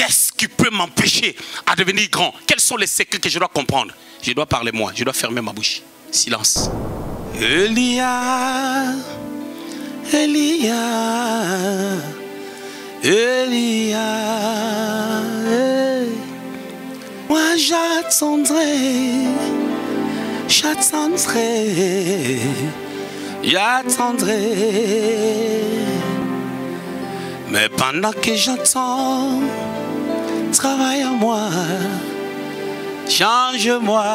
qu'est-ce qui peut m'empêcher à devenir grand? Quels sont les secrets que je dois comprendre? Je dois parler moi, je dois fermer ma bouche. Silence. Elia, Elia, Elia, moi j'attendrai, j'attendrai, j'attendrai. Mais pendant que j'attends, travaille en moi, change-moi.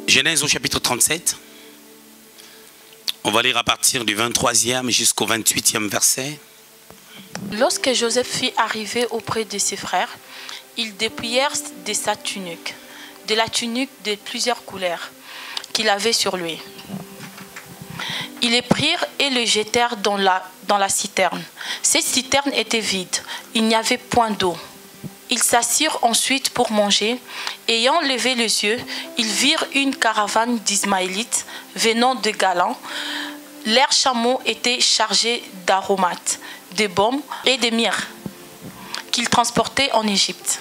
Genèse au chapitre 37. On va lire à partir du 23e jusqu'au 28e verset. Lorsque Joseph fut arrivé auprès de ses frères, ils dépouillèrent de sa tunique, de la tunique de plusieurs couleurs qu'il avait sur lui. Ils les prirent et le jetèrent dans la citerne. Cette citerne était vide, il n'y avait point d'eau. Ils s'assirent ensuite pour manger. Ayant levé les yeux, ils virent une caravane d'Ismaélites venant de Galan. Leurs chameaux étaient chargés d'aromates, de baumes et de myrrhe qu'ils transportaient en Égypte.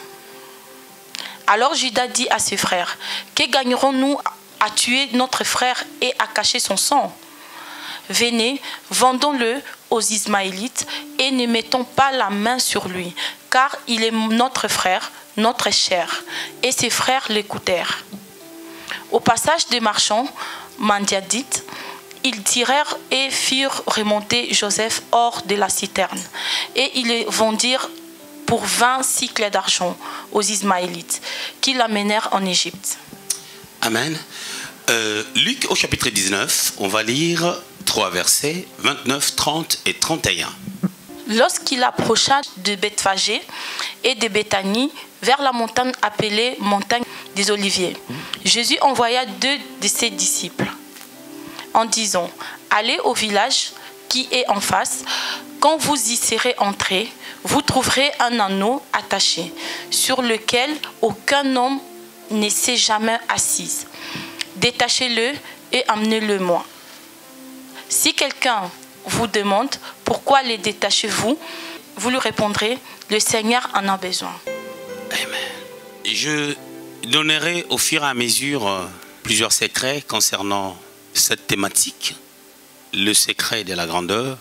Alors Juda dit à ses frères, « Que gagnerons-nous à tuer notre frère et à cacher son sang ? Venez, vendons-le aux Ismaélites et ne mettons pas la main sur lui, car il est notre frère, notre chair. » Et ses frères l'écoutèrent. Au passage des marchands Mandiadites, ils tirèrent et firent remonter Joseph hors de la citerne. Et ils le vendirent pour 20 cycles d'argent aux Ismaélites, qui l'amenèrent en Égypte. Amen. Luc au chapitre 19, on va lire 3 versets, 29, 30 et 31. Lorsqu'il approcha de Bethphagée et de Béthanie, vers la montagne appelée montagne des Oliviers, Jésus envoya 2 de ses disciples en disant, « Allez au village qui est en face. Quand vous y serez entrés, vous trouverez un anneau attaché, sur lequel aucun homme ne s'est jamais assis. Détachez-le et amenez-le-moi. Si quelqu'un vous demande pourquoi les détachez-vous, vous lui répondrez, le Seigneur en a besoin. » Amen. Je donnerai au fur et à mesure plusieurs secrets concernant cette thématique, le secret de la grandeur.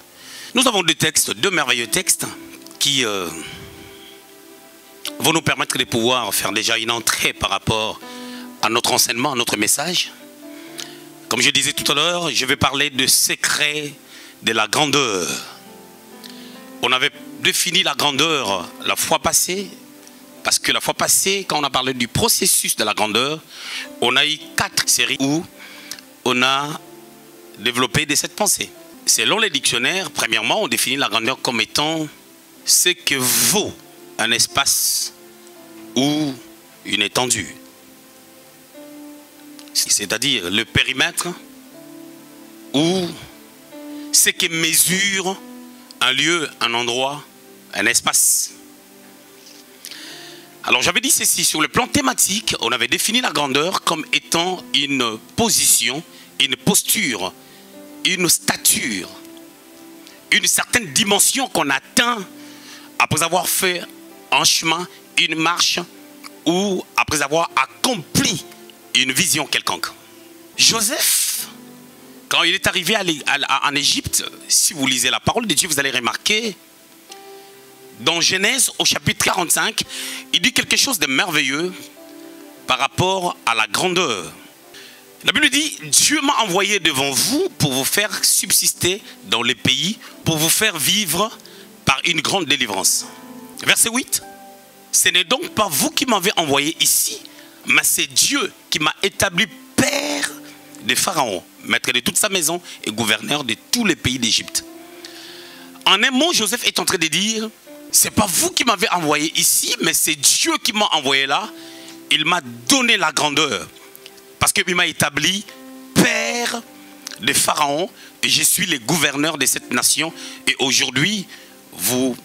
Nous avons 2 textes, 2 merveilleux textes qui vont nous permettre de pouvoir faire déjà une entrée par rapport à notre enseignement, à notre message. Comme je disais tout à l'heure, je vais parler de secret de la grandeur. On avait défini la grandeur la fois passée, parce que la fois passée, quand on a parlé du processus de la grandeur, on a eu 4 séries où on a développé de cette pensée. Selon les dictionnaires, premièrement, on définit la grandeur comme étant ce que vaut un espace ou une étendue. C'est-à-dire le périmètre ou ce que mesure un lieu, un endroit, un espace. Alors j'avais dit ceci, sur le plan thématique, on avait défini la grandeur comme étant une position, une posture, une stature, une certaine dimension qu'on atteint après avoir fait un chemin, une marche ou après avoir accompli une vision quelconque. Joseph, quand il est arrivé en Égypte, si vous lisez la parole de Dieu, vous allez remarquer, dans Genèse au chapitre 45, il dit quelque chose de merveilleux par rapport à la grandeur. La Bible dit, Dieu m'a envoyé devant vous pour vous faire subsister dans les pays, pour vous faire vivre par une grande délivrance. Verset 8, ce n'est donc pas vous qui m'avez envoyé ici, mais c'est Dieu qui m'a établi père de Pharaon, maître de toute sa maison et gouverneur de tous les pays d'Égypte. En un mot, Joseph est en train de dire, c'est pas vous qui m'avez envoyé ici, mais c'est Dieu qui m'a envoyé là. Il m'a donné la grandeur. Parce qu'il m'a établi père de Pharaon et je suis le gouverneur de cette nation. Et aujourd'hui, vous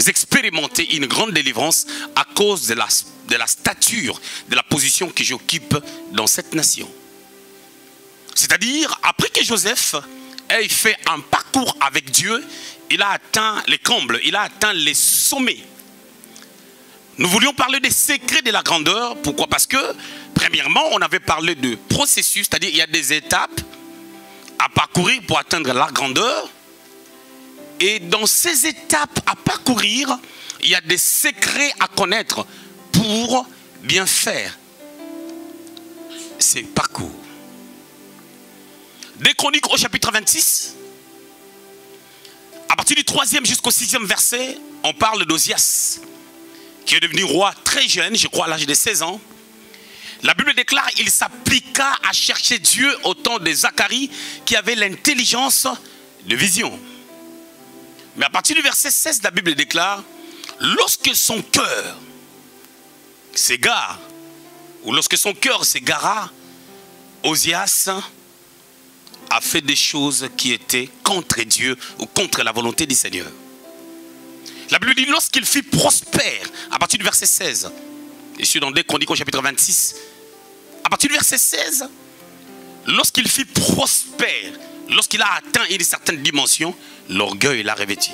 expérimentez une grande délivrance à cause de la stature, de la position que j'occupe dans cette nation. C'est-à-dire, après que Joseph ait fait un parcours avec Dieu, il a atteint les combles, il a atteint les sommets. Nous voulions parler des secrets de la grandeur. Pourquoi? Parce que, premièrement, on avait parlé de processus, c'est-à-dire il y a des étapes à parcourir pour atteindre la grandeur. Et dans ces étapes à parcourir, il y a des secrets à connaître pour bien faire ces parcours. Des Chroniques au chapitre 26, à partir du 3e jusqu'au 6e verset, on parle d'Osias, qui est devenu roi très jeune, je crois à l'âge de 16 ans. La Bible déclare qu'il s'appliqua à chercher Dieu au temps de Zacharie, qui avait l'intelligence de vision. Mais à partir du verset 16, la Bible déclare, lorsque son cœur s'égare, ou lorsque son cœur s'égara, Osias a fait des choses qui étaient contre Dieu ou contre la volonté du Seigneur. La Bible dit, lorsqu'il fut prospère, à partir du verset 16, je suis dans 2 Chroniques au chapitre 26, à partir du verset 16, lorsqu'il fut prospère, lorsqu'il a atteint une certaine dimension, l'orgueil l'a revêtu.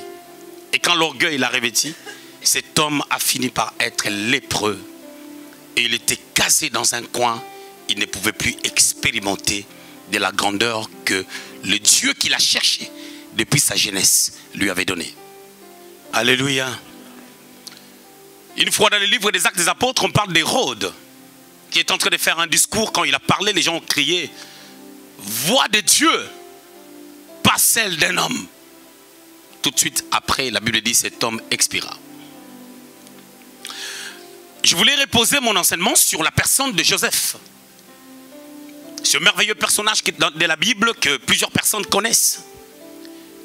Et quand l'orgueil l'a revêtu, cet homme a fini par être lépreux. Et il était casé dans un coin, il ne pouvait plus expérimenter de la grandeur que le Dieu qu'il a cherché depuis sa jeunesse lui avait donné. Alléluia. Une fois dans le livre des Actes des Apôtres, on parle d'Hérode, qui est en train de faire un discours. Quand il a parlé, les gens ont crié, voix de Dieu, pas celle d'un homme. Tout de suite après, la Bible dit, cet homme expira. Je voulais reposer mon enseignement sur la personne de Joseph. Ce merveilleux personnage de la Bible que plusieurs personnes connaissent.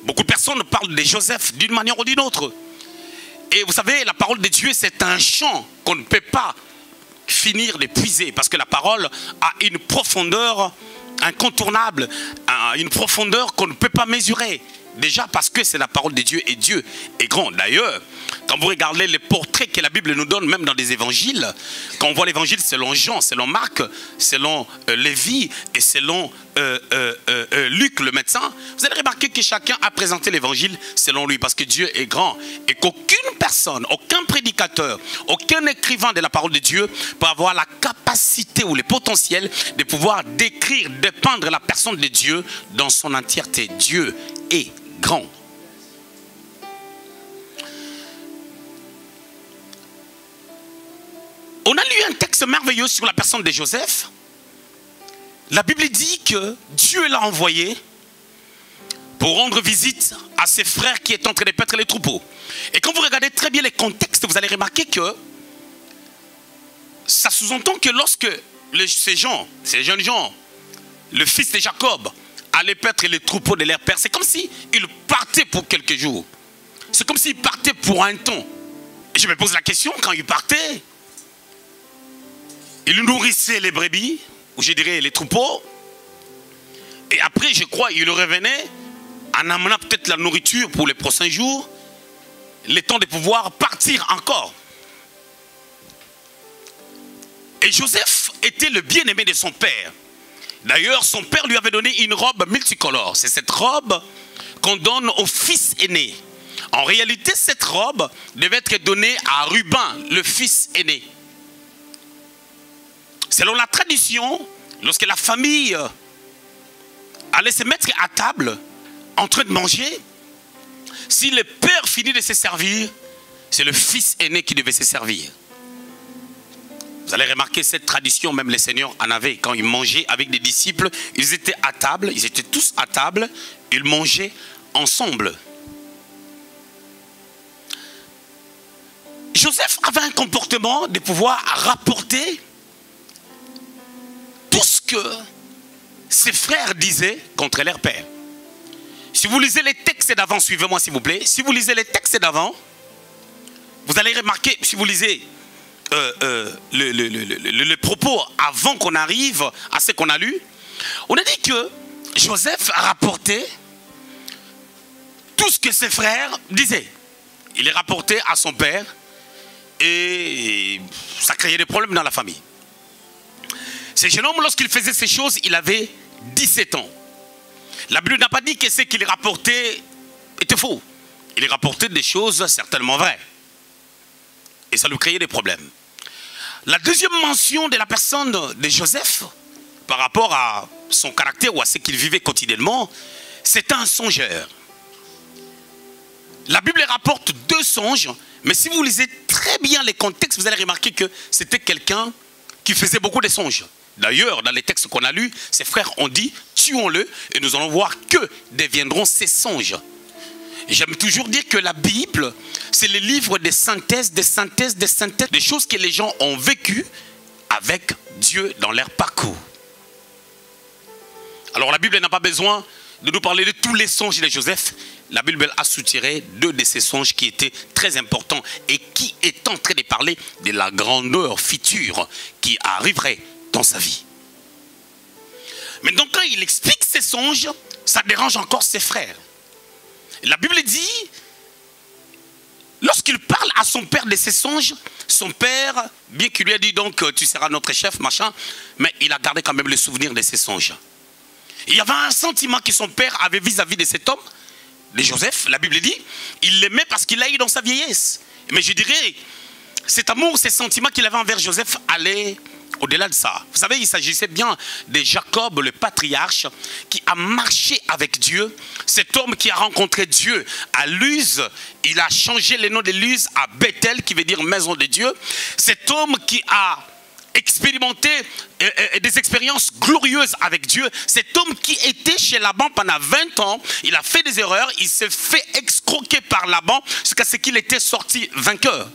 Beaucoup de personnes parlent de Joseph d'une manière ou d'une autre. Et vous savez, la parole de Dieu, c'est un champ qu'on ne peut pas finir d'épuiser. Parce que la parole a une profondeur incontournable, une profondeur qu'on ne peut pas mesurer. Déjà parce que c'est la parole de Dieu et Dieu est grand. D'ailleurs, quand vous regardez les portraits que la Bible nous donne, même dans des évangiles, quand on voit l'évangile selon Jean, selon Marc, selon Lévi et selon Luc le médecin, vous allez remarquer que chacun a présenté l'évangile selon lui, parce que Dieu est grand et qu'aucune personne, aucun prédicateur, aucun écrivain de la parole de Dieu peut avoir la capacité ou le potentiel de pouvoir décrire, dépeindre la personne de Dieu dans son entièreté. Dieu est grand. On a lu un texte merveilleux sur la personne de Joseph. La Bible dit que Dieu l'a envoyé pour rendre visite à ses frères qui étaient en train de paître les troupeaux. Et quand vous regardez très bien les contextes, vous allez remarquer que ça sous-entend que lorsque ces jeunes gens, le fils de Jacob, allaient paître les troupeaux de leur père, c'est comme s'ils partaient pour quelques jours. C'est comme s'ils partaient pour un temps. Et je me pose la question, quand ils partaient, ils nourrissaient les brebis, ou je dirais les troupeaux. Et après, je crois, ils revenaient en amenant peut-être la nourriture pour les prochains jours, le temps de pouvoir partir encore. Et Joseph était le bien-aimé de son père. D'ailleurs, son père lui avait donné une robe multicolore. C'est cette robe qu'on donne au fils aîné. En réalité, cette robe devait être donnée à Ruben, le fils aîné. Selon la tradition, lorsque la famille allait se mettre à table en train de manger, si le père finit de se servir, c'est le fils aîné qui devait se servir. Vous allez remarquer cette tradition, même les seigneurs en avaient. Quand ils mangeaient avec des disciples, ils étaient à table, ils étaient tous à table, ils mangeaient ensemble. Joseph avait un comportement de pouvoir rapporter tout ce que ses frères disaient contre leur père. Si vous lisez les textes d'avant, suivez-moi s'il vous plaît. Si vous lisez les textes d'avant, vous allez remarquer, si vous lisez le propos avant qu'on arrive à ce qu'on a lu, on a dit que Joseph a rapporté tout ce que ses frères disaient. Il est rapporté à son père et ça créait des problèmes dans la famille. Ce jeune homme, lorsqu'il faisait ces choses, il avait 17 ans. La Bible n'a pas dit que ce qu'il rapportait était faux. il rapportait des choses certainement vraies. Et ça lui créait des problèmes. La deuxième mention de la personne de Joseph, par rapport à son caractère ou à ce qu'il vivait quotidiennement, c'était un songeur. La Bible rapporte 2 songes, mais si vous lisez très bien les contextes, vous allez remarquer que c'était quelqu'un qui faisait beaucoup de songes. D'ailleurs, dans les textes qu'on a lus, ses frères ont dit « tuons-le et nous allons voir que deviendront ces songes ». J'aime toujours dire que la Bible, c'est le livre des synthèses, des choses que les gens ont vécues avec Dieu dans leur parcours. Alors la Bible n'a pas besoin de nous parler de tous les songes de Joseph. La Bible a soutiré 2 de ces songes qui étaient très importants et qui est en train de parler de la grandeur future qui arriverait dans sa vie. Maintenant, quand il explique ces songes, ça dérange encore ses frères. La Bible dit, lorsqu'il parle à son père de ses songes, son père, bien qu'il lui ait dit donc tu seras notre chef, machin, mais il a gardé quand même le souvenir de ses songes. Il y avait un sentiment que son père avait vis-à-vis de cet homme, de Joseph. La Bible dit, il l'aimait parce qu'il l'a eu dans sa vieillesse. Mais je dirais, cet amour, ces sentiments qu'il avait envers Joseph allaient au-delà de ça. Vous savez, il s'agissait bien de Jacob, le patriarche, qui a marché avec Dieu. Cet homme qui a rencontré Dieu à Luz, il a changé le nom de Luz à Bethel, qui veut dire maison de Dieu. Cet homme qui a expérimenté des expériences glorieuses avec Dieu. Cet homme qui était chez Laban pendant 20 ans, il a fait des erreurs, il s'est fait escroquer par Laban jusqu'à ce qu'il était sorti vainqueur.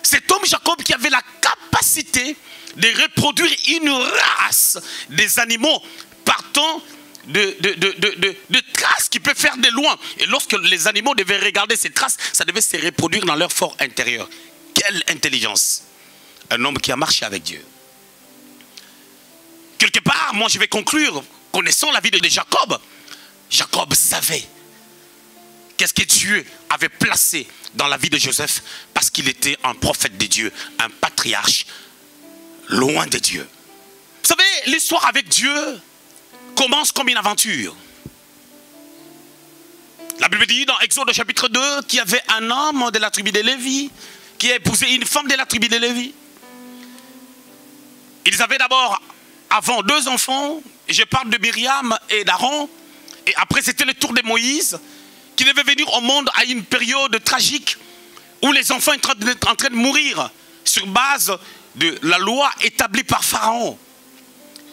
Cet homme Jacob qui avait la capacité de reproduire une race des animaux partant de traces qui peuvent faire de loin. Et lorsque les animaux devaient regarder ces traces, ça devait se reproduire dans leur fort intérieur. Quelle intelligence! Un homme qui a marché avec Dieu. Quelque part, moi je vais conclure, connaissant la vie de Jacob, Jacob savait qu'est-ce que Dieu avait placé dans la vie de Joseph parce qu'il était un prophète de Dieu, un patriarche, loin de Dieu. Vous savez, l'histoire avec Dieu commence comme une aventure. La Bible dit dans Exode chapitre 2 qu'il y avait un homme de la tribu de Lévi qui a épousé une femme de la tribu de Lévi. Ils avaient d'abord, avant, 2 enfants. Je parle de Myriam et d'Aaron. Et après, c'était le tour de Moïse, qui devait venir au monde à une période tragique où les enfants étaient en train de mourir sur base de la loi établie par Pharaon.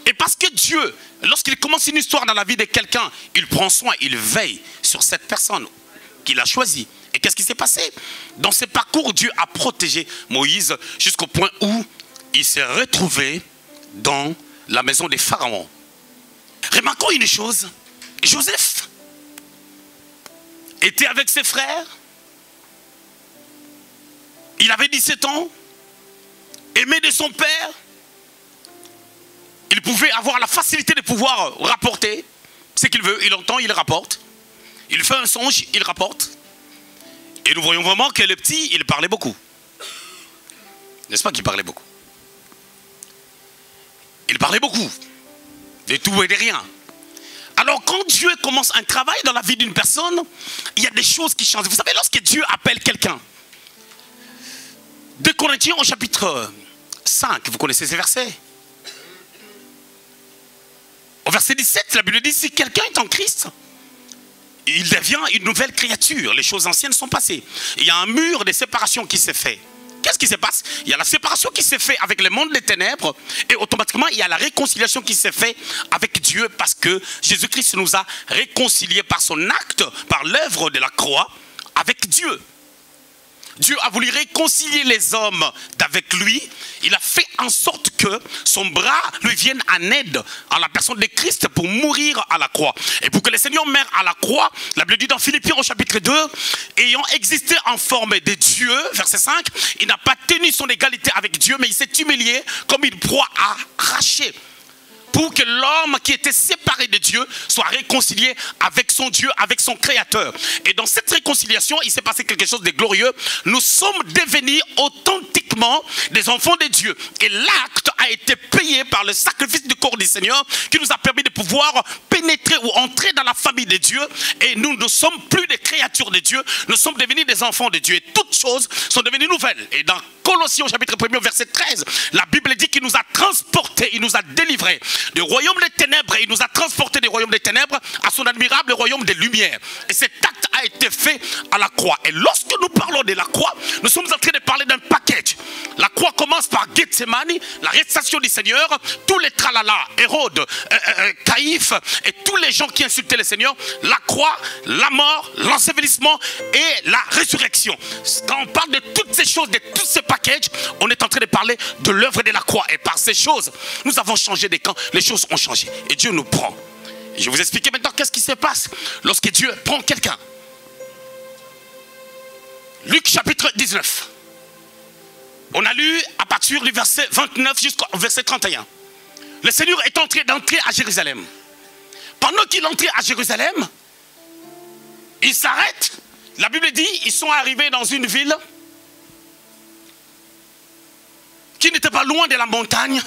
Et parce que Dieu, lorsqu'il commence une histoire dans la vie de quelqu'un, il prend soin, il veille sur cette personne qu'il a choisie. Et qu'est-ce qui s'est passé? Dans ce parcours, Dieu a protégé Moïse jusqu'au point où il s'est retrouvé dans la maison des pharaons. Remarquons une chose, Joseph était avec ses frères, il avait 17 ans, aimé de son père, il pouvait avoir la facilité de pouvoir rapporter ce qu'il veut, il entend, il rapporte, il fait un songe, il rapporte, et nous voyons vraiment que le petit, il parlait beaucoup. N'est-ce pas qu'il parlait beaucoup? Il parlait beaucoup, de tout et de rien. Alors quand Dieu commence un travail dans la vie d'une personne, il y a des choses qui changent. Vous savez, lorsque Dieu appelle quelqu'un, 2 Corinthiens au chapitre 5, vous connaissez ces versets? Au verset 17, la Bible dit, si quelqu'un est en Christ, il devient une nouvelle créature. Les choses anciennes sont passées. Il y a un mur de séparation qui s'est fait. Qu'est-ce qui se passe? Il y a la séparation qui s'est faite avec le monde des ténèbres et automatiquement il y a la réconciliation qui s'est faite avec Dieu parce que Jésus-Christ nous a réconciliés par son acte, par l'œuvre de la croix avec Dieu. Dieu a voulu réconcilier les hommes avec lui. Il a fait en sorte que son bras lui vienne en aide en la personne de Christ pour mourir à la croix. Et pour que le Seigneur meure à la croix, la Bible dit dans Philippiens au chapitre 2, ayant existé en forme de Dieu, verset 5, il n'a pas tenu son égalité avec Dieu, mais il s'est humilié comme une proie arrachée. Pour que l'homme qui était séparé de Dieu soit réconcilié avec son Dieu, avec son Créateur. Et dans cette réconciliation, il s'est passé quelque chose de glorieux. Nous sommes devenus authentiquement des enfants de Dieu. Et l'acte a été payé par le sacrifice du corps du Seigneur qui nous a permis de pouvoir pénétrer ou entrer dans la famille de Dieu. Et nous ne sommes plus des créatures de Dieu, nous sommes devenus des enfants de Dieu. Et toutes choses sont devenues nouvelles. Et dans Colossiens chapitre 1 verset 13, la Bible dit qu'il nous a transportés, il nous a délivrés du royaume des ténèbres et il nous a transportés du royaume des ténèbres à son admirable royaume des lumières. Et cet acte a été fait à la croix. Et lorsque nous parlons de la croix, nous sommes en train de parler d'un package. La croix commence par Gethsemane, l'arrestation du Seigneur, tous les tralala, Hérode, Caïphe et tous les gens qui insultaient le Seigneur, la croix, la mort, l'ensevelissement et la résurrection. Quand on parle de toutes ces choses, de tous ces packages, on est en train de parler de l'œuvre de la croix. Et par ces choses, nous avons changé des camps, les choses ont changé. Et Dieu nous prend. Et je vais vous expliquer maintenant qu'est-ce qui se passe lorsque Dieu prend quelqu'un. Luc chapitre 19. On a lu à partir du verset 29 jusqu'au verset 31. Le Seigneur est entré d'entrer à Jérusalem. Pendant qu'il entrait à Jérusalem, il s'arrête. La Bible dit, ils sont arrivés dans une ville qui n'était pas loin de la montagne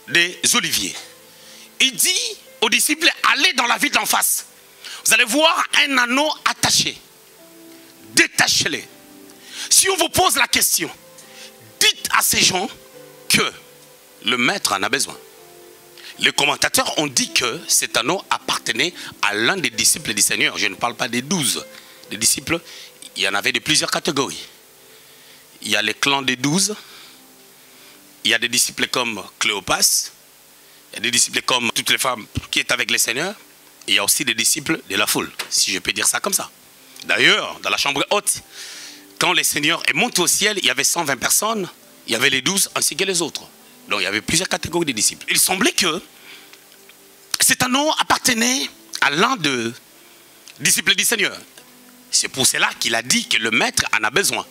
des Oliviers. Il dit aux disciples, allez dans la ville d'en face. Vous allez voir un anneau attaché. Détachez-les. Si on vous pose la question, dites à ces gens que le maître en a besoin. Les commentateurs ont dit que cet anneau appartenait à l'un des disciples du Seigneur. Je ne parle pas des 12. Les disciples, il y en avait de plusieurs catégories. Il y a les clans des 12. Il y a des disciples comme Cléopas. Il y a des disciples comme toutes les femmes qui étaient avec le Seigneur. Et il y a aussi des disciples de la foule, si je peux dire ça comme ça. D'ailleurs, dans la chambre haute, quand le Seigneur est monté au ciel, il y avait 120 personnes. Il y avait les 12 ainsi que les autres. Donc il y avait plusieurs catégories de disciples. Il semblait que cet anneau appartenait à l'un des disciples du Seigneur. C'est pour cela qu'il a dit que le maître en a besoin.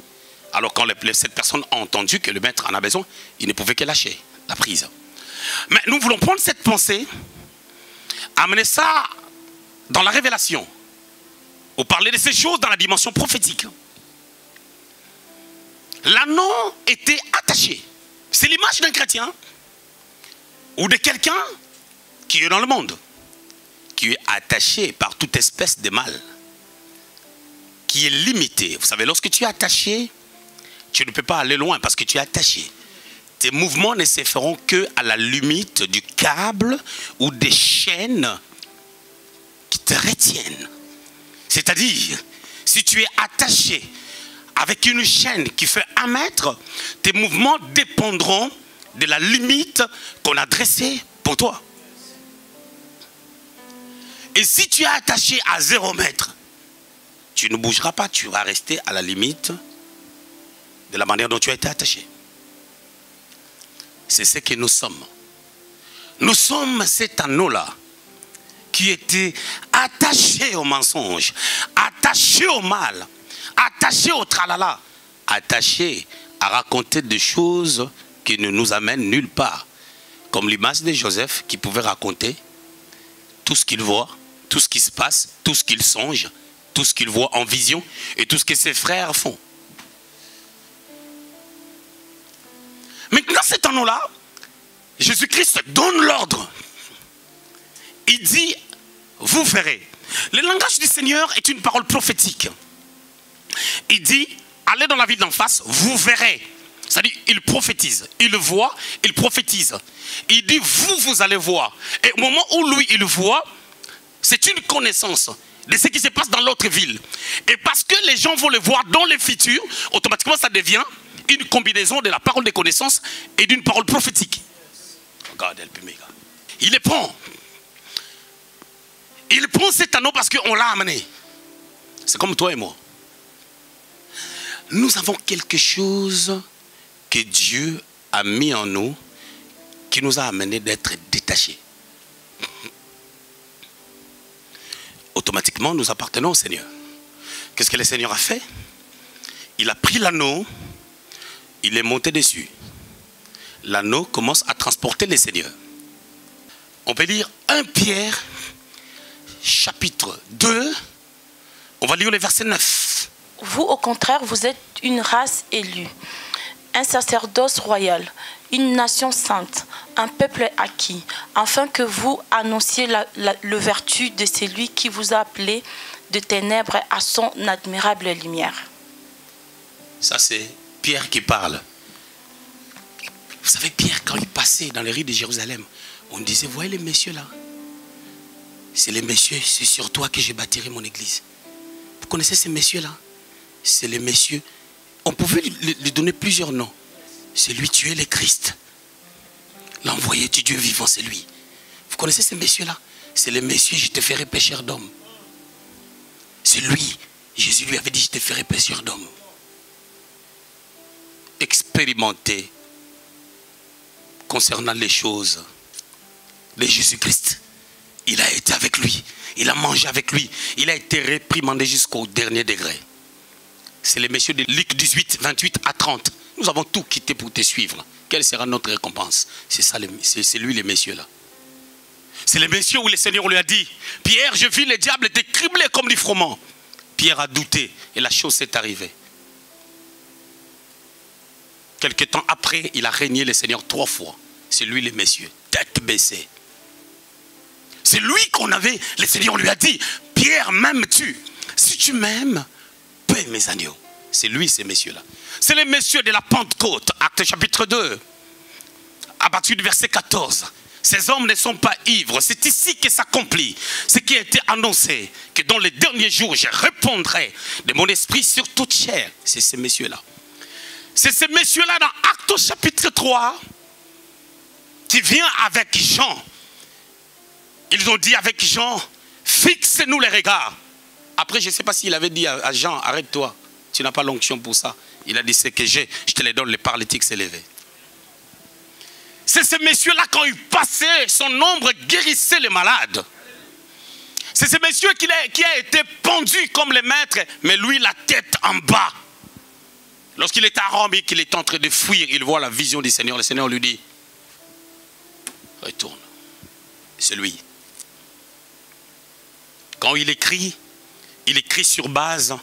Alors quand cette personne a entendu que le maître en a besoin, il ne pouvait que lâcher la prise. Mais nous voulons prendre cette pensée, amener ça dans la révélation, ou parler de ces choses dans la dimension prophétique. L'anneau était attaché. C'est l'image d'un chrétien ou de quelqu'un qui est dans le monde, qui est attaché par toute espèce de mal, qui est limité. Vous savez, lorsque tu es attaché, tu ne peux pas aller loin parce que tu es attaché. Tes mouvements ne se feront qu'à la limite du câble ou des chaînes qui te retiennent. C'est-à-dire, si tu es attaché avec une chaîne qui fait 1 mètre, tes mouvements dépendront de la limite qu'on a dressée pour toi. Et si tu es attaché à 0 mètre, tu ne bougeras pas, tu vas rester à la limite de la manière dont tu as été attaché. C'est ce que nous sommes. Nous sommes cet anneau-là qui était attaché au mensonge, attaché au mal, attaché au tralala, attaché à raconter des choses qui ne nous amènent nulle part. Comme l'image de Joseph qui pouvait raconter tout ce qu'il voit, tout ce qui se passe, tout ce qu'il songe, tout ce qu'il voit en vision et tout ce que ses frères font. Maintenant, cet anneau-là, Jésus-Christ donne l'ordre. Il dit, vous verrez. Le langage du Seigneur est une parole prophétique. Il dit, allez dans la ville d'en face, vous verrez. C'est-à-dire, il prophétise, il voit, il prophétise. Il dit, vous allez voir. Et au moment où lui, il voit, c'est une connaissance de ce qui se passe dans l'autre ville. Et parce que les gens vont le voir dans le futur, automatiquement, ça devient une combinaison de la parole de connaissance et d'une parole prophétique. Regarde, il les prend. Il prend cet anneau parce qu'on l'a amené. C'est comme toi et moi. Nous avons quelque chose que Dieu a mis en nous qui nous a amené d'être détachés. Automatiquement, nous appartenons au Seigneur. Qu'est-ce que le Seigneur a fait? Il a pris l'anneau, il est monté dessus. L'anneau commence à transporter le Seigneur. On peut lire 1 Pierre, chapitre 2, on va lire le verset 9. Vous, au contraire, vous êtes une race élue, un sacerdoce royal, une nation sainte, un peuple acquis, afin que vous annonciez le vertu de celui qui vous a appelé de ténèbres à son admirable lumière. Ça, c'est Pierre qui parle. Vous savez, Pierre, quand il passait dans les rues de Jérusalem, on disait, voyez les messieurs là. C'est les messieurs, c'est sur toi que je bâtirai mon église. Vous connaissez ces messieurs-là? C'est les messieurs. On pouvait lui donner plusieurs noms. C'est lui, tu es le Christ. L'envoyé du Dieu vivant, c'est lui. Vous connaissez ces messieurs-là? C'est les messieurs, je te ferai pécheur d'hommes. C'est lui. Jésus lui avait dit, je te ferai pécheur d'hommes. Expérimentez concernant les choses de Jésus-Christ. Il a été avec lui. Il a mangé avec lui. Il a été réprimandé jusqu'au dernier degré. C'est les messieurs de Luc 18, 28 à 30. Nous avons tout quitté pour te suivre. Quelle sera notre récompense? C'est ça, c'est lui les messieurs là. C'est les messieurs où le Seigneur lui a dit, Pierre, je vis le diable te cribler comme du froment. Pierre a douté et la chose s'est arrivée. Quelque temps après, il a régné le Seigneur 3 fois. C'est lui les messieurs, tête baissée. C'est lui qu'on avait, le Seigneur lui a dit, Pierre, m'aimes-tu? Si tu m'aimes, paie mes agneaux. C'est lui ces messieurs-là. C'est les messieurs de la Pentecôte, Actes chapitre 2, à partir du verset 14. Ces hommes ne sont pas ivres. C'est ici que s'accomplit ce qui a été annoncé, que dans les derniers jours, je répondrai de mon esprit sur toute chair. C'est ces messieurs-là. C'est ces messieurs-là dans Actes chapitre 3 qui vient avec Jean. Ils ont dit avec Jean, fixe-nous les regards. Après, je ne sais pas s'il avait dit à Jean, arrête-toi, tu n'as pas l'onction pour ça. Il a dit, c'est que j'ai, je te les donne, le paralytique s'est levé. C'est ces messieurs-là, quand ils passaient, son ombre guérissait les malades. C'est ces messieurs qui a été pendu comme les maîtres, mais lui, la tête en bas. Lorsqu'il est à Rome et qu'il est en train de fuir, il voit la vision du Seigneur. Le Seigneur lui dit, retourne. C'est lui. Quand il écrit sur base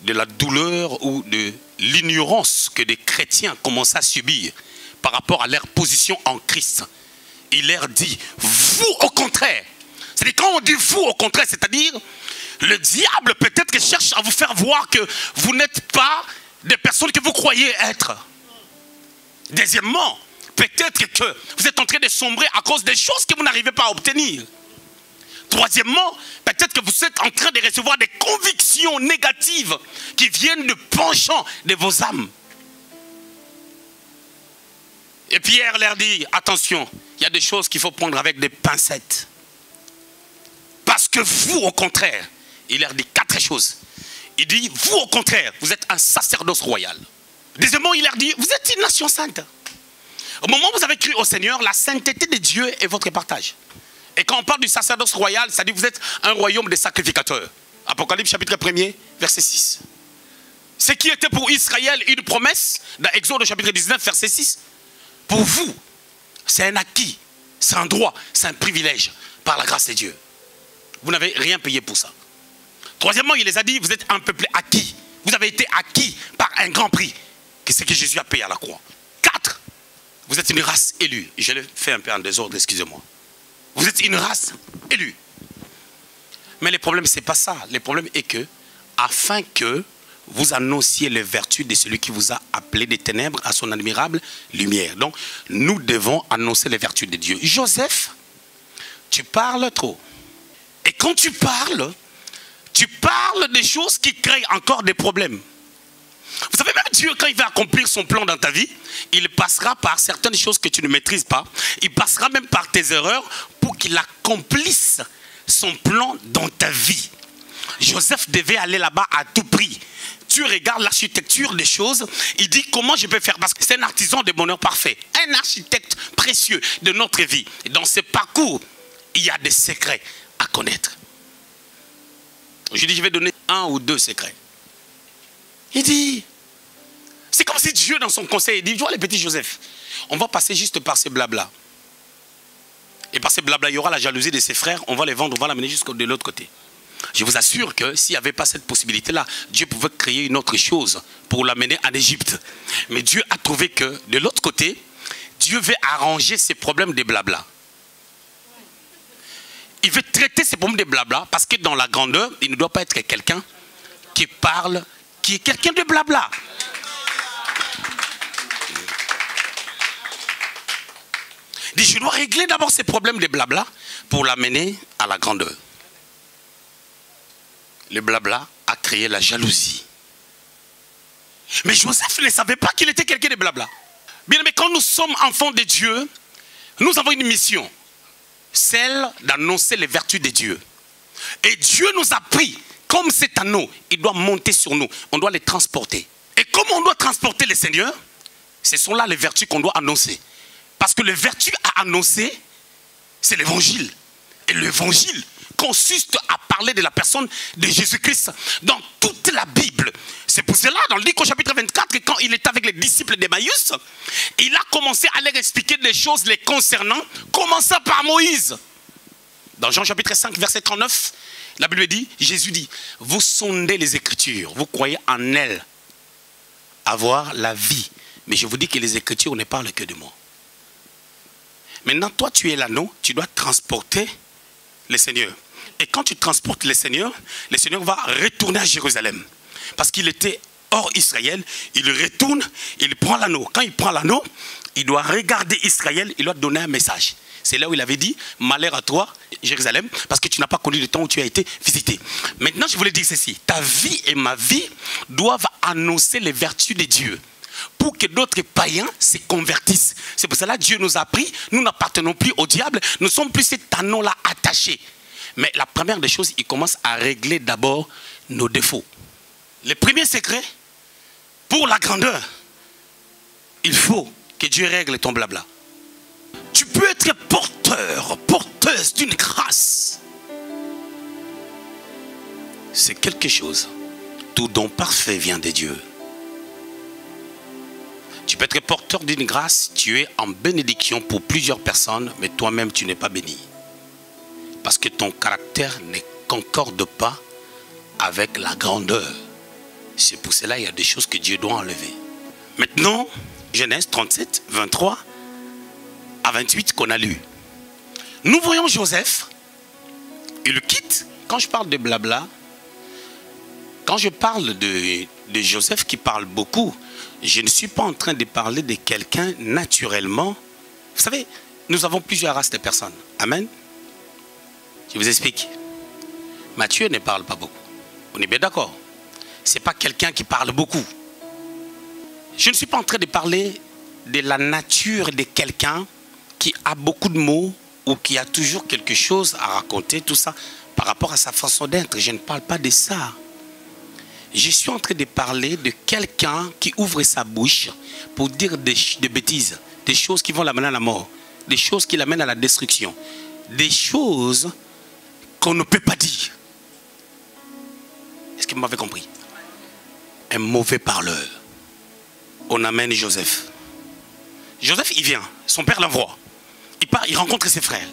de la douleur ou de l'ignorance que des chrétiens commencent à subir par rapport à leur position en Christ. Il leur dit, vous au contraire. C'est-à-dire quand on dit vous au contraire, c'est-à-dire le diable peut-être que cherche à vous faire voir que vous n'êtes pas des personnes que vous croyez être. Deuxièmement, peut-être que vous êtes en train de sombrer à cause des choses que vous n'arrivez pas à obtenir. Troisièmement, peut-être que vous êtes en train de recevoir des convictions négatives qui viennent de penchants de vos âmes. Et Pierre leur dit, attention, il y a des choses qu'il faut prendre avec des pincettes. Parce que vous, au contraire, il leur dit 4 choses. Il dit, vous, au contraire, vous êtes un sacerdoce royal. Deuxièmement, il leur dit, vous êtes une nation sainte. Au moment où vous avez cru au Seigneur, la sainteté de Dieu est votre partage. Et quand on parle du sacerdoce royal, ça dit que vous êtes un royaume de sacrificateurs. Apocalypse chapitre 1er, verset 6. Ce qui était pour Israël une promesse, dans Exode chapitre 19, verset 6, pour vous, c'est un acquis, c'est un droit, c'est un privilège par la grâce de Dieu. Vous n'avez rien payé pour ça. Troisièmement, il les a dit, vous êtes un peuple acquis. Vous avez été acquis par un grand prix, que c'est que Jésus a payé à la croix. 4, vous êtes une race élue. Je l'ai fait un peu en désordre, excusez-moi. Vous êtes une race élue. Mais le problème, ce n'est pas ça. Le problème est que, afin que vous annonciez les vertus de celui qui vous a appelé des ténèbres à son admirable lumière. Donc, nous devons annoncer les vertus de Dieu. Joseph, tu parles trop. Et quand tu parles des choses qui créent encore des problèmes. Vous savez, même Dieu, quand il va accomplir son plan dans ta vie, il passera par certaines choses que tu ne maîtrises pas. Il passera même par tes erreurs pour qu'il accomplisse son plan dans ta vie. Joseph devait aller là-bas à tout prix. Tu regardes l'architecture des choses, il dit comment je peux faire, parce que c'est un artisan de bonheur parfait, un architecte précieux de notre vie. Et dans ce parcours, il y a des secrets à connaître. Je dis, je vais donner 1 ou 2 secrets. Il dit, c'est comme si Dieu dans son conseil, il dit, tu vois les petits Joseph, on va passer juste par ces blabla. Et par ces blabla, il y aura la jalousie de ses frères, on va les vendre, on va l'amener jusqu'au de l'autre côté. Je vous assure que s'il n'y avait pas cette possibilité-là, Dieu pouvait créer une autre chose pour l'amener en Égypte. Mais Dieu a trouvé que de l'autre côté, Dieu veut arranger ses problèmes de blabla. Il veut traiter ses problèmes de blabla parce que dans la grandeur, il ne doit pas être quelqu'un qui parle, qui est quelqu'un de blabla. Il dit, je dois régler d'abord ces problèmes de blabla pour l'amener à la grandeur. Le blabla a créé la jalousie. Mais Joseph ne savait pas qu'il était quelqu'un de blabla. Bien aimé, quand nous sommes enfants de Dieu, nous avons une mission. Celle d'annoncer les vertus de Dieu. Et Dieu nous a pris, comme cet anneau, il doit monter sur nous. On doit les transporter. Et comme on doit transporter les seigneurs, ce sont là les vertus qu'on doit annoncer. Parce que les vertus à annoncer, c'est l'évangile. Et l'évangile consiste à parler de la personne de Jésus-Christ dans toute la Bible. C'est pour cela, dans le Luc au chapitre 24, quand il était avec les disciples d'Emmaüs, il a commencé à leur expliquer des choses les concernant, commençant par Moïse. Dans Jean chapitre 5, verset 39, la Bible dit, Jésus dit, vous sondez les Écritures, vous croyez en elles avoir la vie. Mais je vous dis que les Écritures ne parlent que de moi. Maintenant, toi, tu es l'anneau, tu dois transporter les seigneurs. Et quand tu transportes les seigneurs va retourner à Jérusalem. Parce qu'il était hors Israël, il retourne, il prend l'anneau. Quand il prend l'anneau, il doit regarder Israël, il doit donner un message. C'est là où il avait dit, malheur à toi, Jérusalem, parce que tu n'as pas connu le temps où tu as été visité. Maintenant, je voulais dire ceci, ta vie et ma vie doivent annoncer les vertus de Dieu. Pour que d'autres païens se convertissent. C'est pour cela que Dieu nous a pris. Nous n'appartenons plus au diable. Nous sommes plus cet anneau-là attaché. Mais la première des choses, il commence à régler d'abord nos défauts. Le premier secret, pour la grandeur, il faut que Dieu règle ton blabla. Tu peux être porteuse d'une grâce. C'est quelque chose. Tout don parfait vient de Dieu. Tu peux être porteur d'une grâce, tu es en bénédiction pour plusieurs personnes, mais toi-même tu n'es pas béni. Parce que ton caractère ne concorde pas avec la grandeur. C'est pour cela qu'il y a des choses que Dieu doit enlever. Maintenant, Genèse 37, 23 à 28 qu'on a lu. Nous voyons Joseph, il le quitte. Quand je parle de blabla, quand je parle de Joseph qui parle beaucoup, je ne suis pas en train de parler de quelqu'un naturellement. Vous savez, nous avons plusieurs races de personnes. Amen. Je vous explique. Matthieu ne parle pas beaucoup. On est bien d'accord. Ce n'est pas quelqu'un qui parle beaucoup. Je ne suis pas en train de parler de la nature de quelqu'un qui a beaucoup de mots ou qui a toujours quelque chose à raconter, tout ça, par rapport à sa façon d'être. Je ne parle pas de ça. Je suis en train de parler de quelqu'un qui ouvre sa bouche pour dire des bêtises, des choses qui vont l'amener à la mort, des choses qui l'amènent à la destruction, des choses qu'on ne peut pas dire. Est-ce que vous m'avez compris? Un mauvais parleur. On amène Joseph. Joseph, il vient, son père l'envoie. Il part, il rencontre ses frères.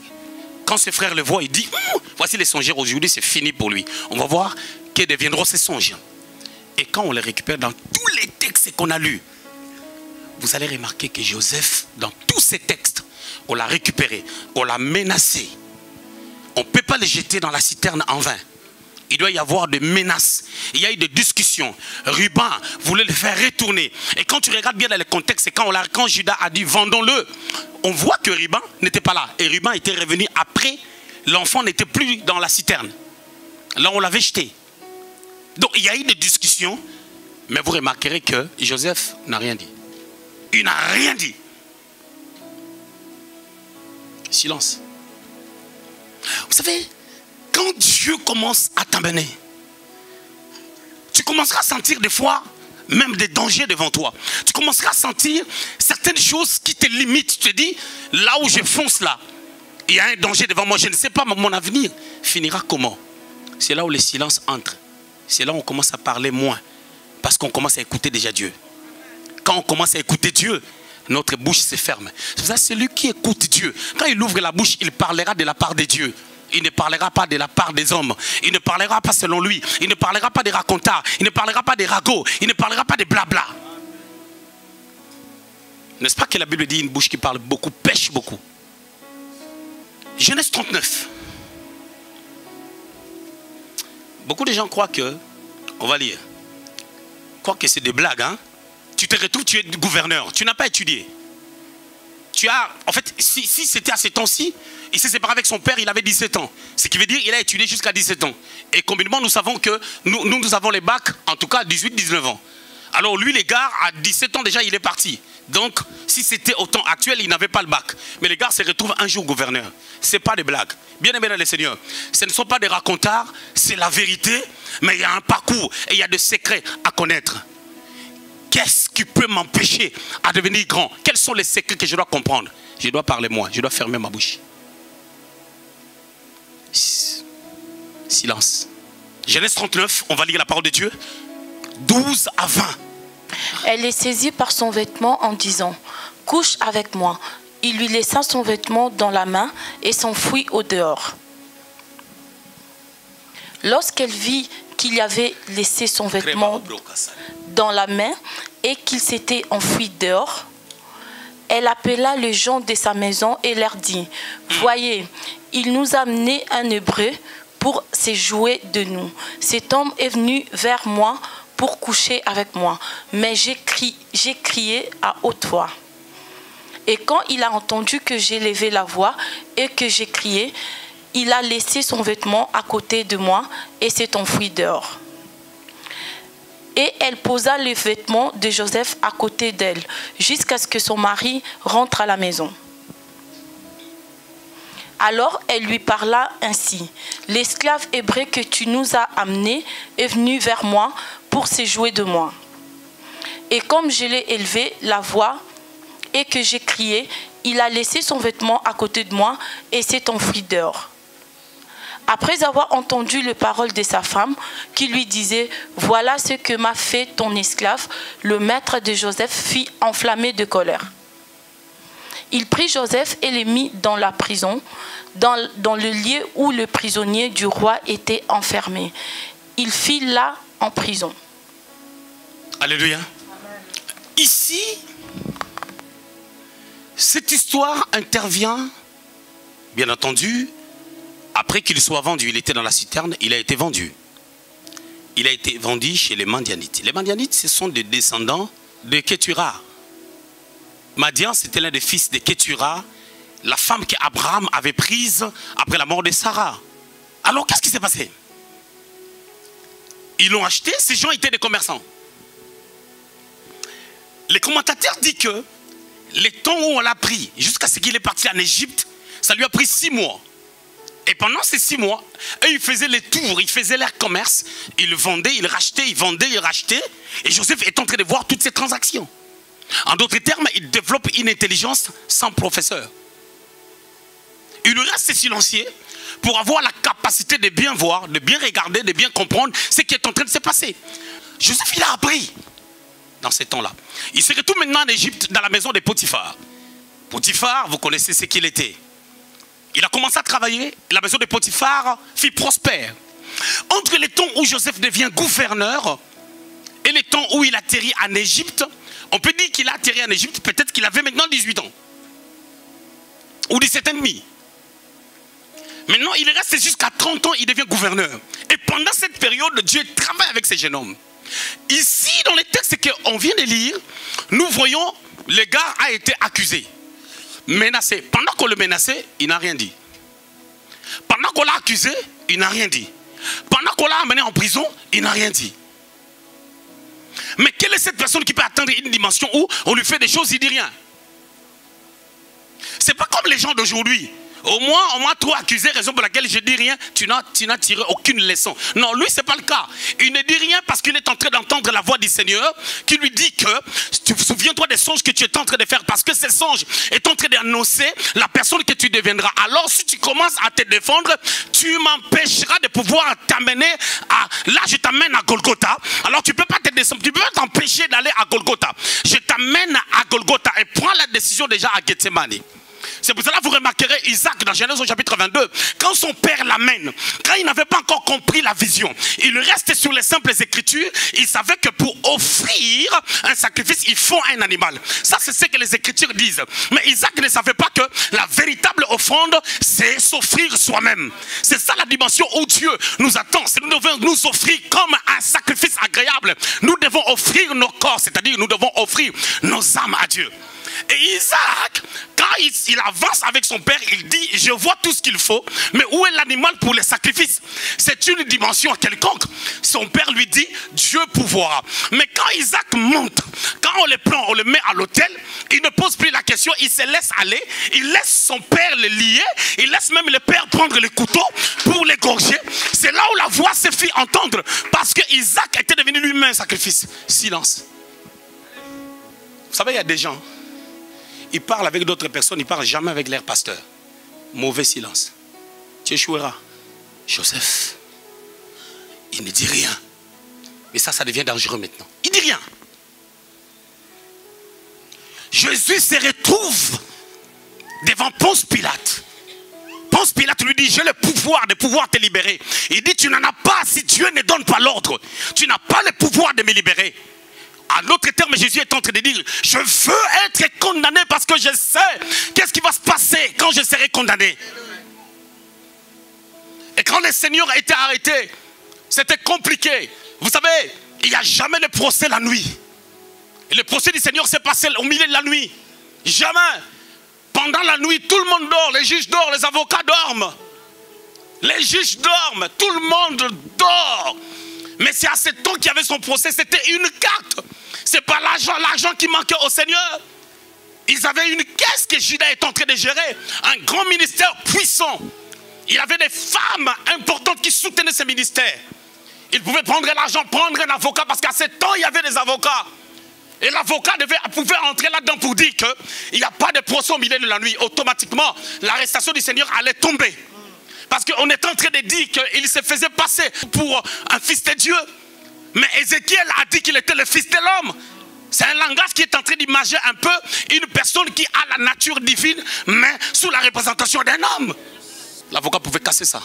Quand ses frères le voient, il dit, voici les songeurs aujourd'hui, c'est fini pour lui. On va voir que deviendront ces songes. Et quand on les récupère dans tous les textes qu'on a lus, vous allez remarquer que Joseph, dans tous ces textes, on l'a récupéré, on l'a menacé. On ne peut pas le jeter dans la citerne en vain. Il doit y avoir des menaces. Il y a eu des discussions. Ruben voulait le faire retourner. Et quand tu regardes bien dans le contexte, c'est quand Judas a dit vendons-le, on voit que Ruben n'était pas là. Et Ruben était revenu après. L'enfant n'était plus dans la citerne. Là, on l'avait jeté. Donc, il y a eu des discussions. Mais vous remarquerez que Joseph n'a rien dit. Il n'a rien dit. Silence. Vous savez, quand Dieu commence à t'amener, tu commenceras à sentir des fois même des dangers devant toi. Tu commenceras à sentir certaines choses qui te limitent. Tu te dis, là où je fonce là, il y a un danger devant moi. Je ne sais pas mon avenir finira comment. C'est là où le silence entre. C'est là où on commence à parler moins. Parce qu'on commence à écouter déjà Dieu. Quand on commence à écouter Dieu, notre bouche se ferme. C'est pour ça que celui qui écoute Dieu, quand il ouvre la bouche, il parlera de la part de Dieu. il ne parlera pas de la part des hommes. Il ne parlera pas selon lui. Il ne parlera pas des racontars. Il ne parlera pas des ragots. Il ne parlera pas des blabla. N'est-ce pas que la Bible dit une bouche qui parle beaucoup pêche beaucoup? Genèse 39. Beaucoup de gens croient que, on va lire, croient que c'est des blagues. Hein? Tu te retrouves, tu es gouverneur. Tu n'as pas étudié. Tu as, en fait, si c'était à ces temps-ci, il s'est séparé avec son père, il avait 17 ans. Ce qui veut dire qu'il a étudié jusqu'à 17 ans. Et communément, nous savons que nous avons les bacs, en tout cas 18-19 ans. Alors lui, les gars, à 17 ans déjà, il est parti. Donc, si c'était au temps actuel, il n'avait pas le bac. Mais les gars se retrouvent un jour gouverneur. Ce n'est pas des blagues. Bien aimé dans les seigneurs, ce ne sont pas des racontards, c'est la vérité. Mais il y a un parcours et il y a des secrets à connaître. Qu'est-ce qui peut m'empêcher à devenir grand? Quels sont les secrets que je dois comprendre? Je dois parler moi, je dois fermer ma bouche. Silence. Genèse 39, on va lire la parole de Dieu. 12 à 20. Elle est saisie par son vêtement en disant « Couche avec moi ». Il lui laissa son vêtement dans la main et s'enfuit au dehors. Lorsqu'elle vit qu'il avait laissé son vêtement dans la main et qu'il s'était enfui dehors, elle appela les gens de sa maison et leur dit « Voyez, il nous a amené un Hébreu pour se jouer de nous. Cet homme est venu vers moi pour coucher avec moi, mais j'ai crié à haute voix. Et quand il a entendu que j'ai levé la voix et que j'ai crié, il a laissé son vêtement à côté de moi et s'est enfui dehors. Et elle posa les vêtements de Joseph à côté d'elle, jusqu'à ce que son mari rentre à la maison. Alors elle lui parla ainsi. L'esclave hébreu que tu nous as amené est venu vers moi pour se jouer de moi. Et comme je l'ai élevé la voix et que j'ai crié, il a laissé son vêtement à côté de moi et s'est enfui dehors. Après avoir entendu les paroles de sa femme, qui lui disait « Voilà ce que m'a fait ton esclave », le maître de Joseph fut enflammé de colère. Il prit Joseph et le mit dans la prison, dans le lieu où le prisonnier du roi était enfermé. Il fit là en prison. Alléluia. Ici, cette histoire intervient, bien entendu, après qu'il soit vendu. Il était dans la citerne, il a été vendu. Il a été vendu chez les Madianites. Les Madianites, ce sont des descendants de Ketura. Madian, c'était l'un des fils de Ketura, la femme qu'Abraham avait prise après la mort de Sarah. Alors, qu'est-ce qui s'est passé? Ils l'ont acheté, ces gens étaient des commerçants. Les commentateurs disent que les temps où on l'a pris, jusqu'à ce qu'il est parti en Égypte, ça lui a pris 6 mois. Et pendant ces 6 mois, eux, ils faisaient les tours, ils faisaient leur commerce, ils vendaient, ils rachetaient, ils vendaient, ils rachetaient. Et Joseph est en train de voir toutes ces transactions. En d'autres termes, il développe une intelligence sans professeur. Il reste silencieux pour avoir la capacité de bien voir, de bien regarder, de bien comprendre ce qui est en train de se passer. Joseph, il a appris dans ces temps-là. Il se retrouve maintenant en Égypte, dans la maison de Potiphar. Potiphar, vous connaissez ce qu'il était. Il a commencé à travailler, la maison de Potiphar fut prospère. Entre les temps où Joseph devient gouverneur et les temps où il atterrit en Égypte, on peut dire qu'il a atterri en Égypte, peut-être qu'il avait maintenant 18 ans. Ou 17 ans et demi. Maintenant, il reste jusqu'à 30 ans, il devient gouverneur. Et pendant cette période, Dieu travaille avec ces jeunes hommes. Ici, dans les textes qu'on vient de lire, nous voyons, le gars a été accusé, menacé. Pendant qu'on le menaçait, il n'a rien dit. Pendant qu'on l'a accusé, il n'a rien dit. Pendant qu'on l'a amené en prison, il n'a rien dit. Mais quelle est cette personne qui peut atteindre une dimension où on lui fait des choses, il ne dit rien? Ce n'est pas comme les gens d'aujourd'hui. Au moins, on m'a trop accusé, raison pour laquelle je ne dis rien, tu n'as tiré aucune leçon. Non, lui, ce n'est pas le cas. Il ne dit rien parce qu'il est en train d'entendre la voix du Seigneur qui lui dit que, souviens-toi des songes que tu es en train de faire, parce que ces songes est en train d'annoncer la personne que tu deviendras. Alors, si tu commences à te défendre, tu m'empêcheras de pouvoir t'amener à... Là, je t'amène à Golgotha. Alors, tu ne peux pas te descendre, tu ne peux pas t'empêcher d'aller à Golgotha. Je t'amène à Golgotha et prends la décision déjà à Gethsemane. C'est pour cela que vous remarquerez Isaac dans Genèse au chapitre 22. Quand son père l'amène, quand il n'avait pas encore compris la vision, il reste sur les simples écritures. Il savait que pour offrir un sacrifice, il faut un animal. Ça, c'est ce que les écritures disent. Mais Isaac ne savait pas que la véritable offrande, c'est s'offrir soi-même. C'est ça la dimension où Dieu nous attend. C'est nous devons nous offrir comme un sacrifice agréable. Nous devons offrir nos corps, c'est-à-dire nous devons offrir nos âmes à Dieu. Et Isaac, quand il avance avec son père, il dit, je vois tout ce qu'il faut, mais où est l'animal pour les sacrifices? C'est une dimension quelconque. Son père lui dit, Dieu pourvoira. Mais quand Isaac monte, quand on le prend, on le met à l'autel, il ne pose plus la question, il se laisse aller, il laisse son père le lier, il laisse même le père prendre le couteau pour l'égorger. C'est là où la voix se fit entendre, parce que Isaac était devenu lui-même un sacrifice. Silence. Vous savez, il y a des gens, ils parlent avec d'autres personnes, ils ne parlent jamais avec leur pasteur. Mauvais silence. Tu échoueras. Joseph, il ne dit rien. Mais ça devient dangereux maintenant. Il ne dit rien. Jésus se retrouve devant Ponce Pilate. Ponce Pilate lui dit, j'ai le pouvoir de pouvoir te libérer. Il dit, tu n'en as pas si Dieu ne donne pas l'ordre. Tu n'as pas le pouvoir de me libérer. À l'autre terme, Jésus est en train de dire, je veux être condamné parce que je sais qu'est-ce qui va se passer quand je serai condamné. Et quand le Seigneur a été arrêté, c'était compliqué. Vous savez, il n'y a jamais de procès la nuit. Et le procès du Seigneur s'est passé au milieu de la nuit. Jamais. Pendant la nuit, tout le monde dort, les juges dorment, les avocats dorment. Les juges dorment, tout le monde dort. Mais c'est à ce temps qu'il y avait son procès, c'était une carte. Ce n'est pas l'argent qui manquait au Seigneur. Ils avaient une caisse que Judas est en train de gérer. Un grand ministère puissant. Il y avait des femmes importantes qui soutenaient ce ministère. Ils pouvaient prendre l'argent, prendre un avocat, parce qu'à ce temps, il y avait des avocats. Et l'avocat pouvait entrer là-dedans pour dire qu'il n'y a pas de procès au milieu de la nuit. Automatiquement, l'arrestation du Seigneur allait tomber. Parce qu'on est en train de dire qu'il se faisait passer pour un fils de Dieu. Mais Ézéchiel a dit qu'il était le fils de l'homme. C'est un langage qui est en train d'imager un peu une personne qui a la nature divine, mais sous la représentation d'un homme. L'avocat pouvait casser ça.